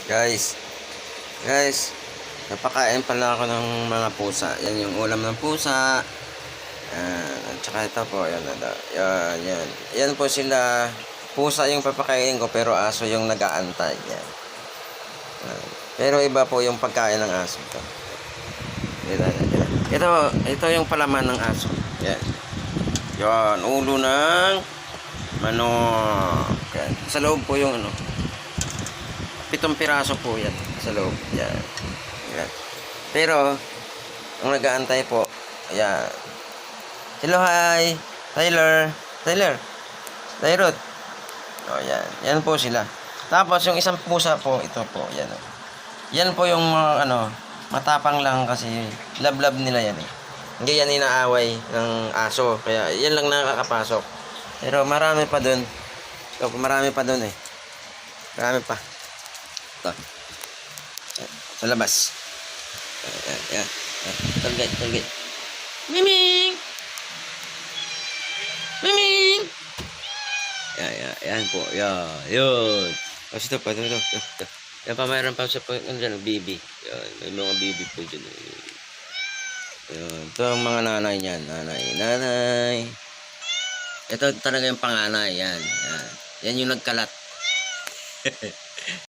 Guys, guys, napakain pala ako ng mga pusa. Yan yung ulam ng pusa. At saka ito po, yan. Yan, yan. Yan po sila. Pusa yung papakain ko, pero aso yung nag-aantay. Yan. Pero iba po yung pagkain ng aso. Ito yung palaman ng aso. Yan. Yan, ulo ng manok. Yan. Sa loob po yung 7 piraso po yan sa loob. Yan. Yan. Pero, ang nag-aantay po, ayan. Hello, hi! Tyler! Tyrod! O, yan. Yan po sila. Tapos, yung isang pusa po, ito po, yan. Yan po yung matapang lang kasi love nila yan eh. Hindi yan inaaway ng aso. Kaya, yan lang nakakapasok. Pero marami pa dun. Marami pa dun eh. Marami pa. Ito. Sa labas. Yan. Tulgit. Miming! Yan po. Yun. Kasi ito pa. Ito. Yan pa, mayroon pa sa bibi. Yan. May mga bibi po dyan. Yan. Ito ang mga nanay niyan. Nanay. Ito talaga yung panganay. Yan. Yan yung nagkalat.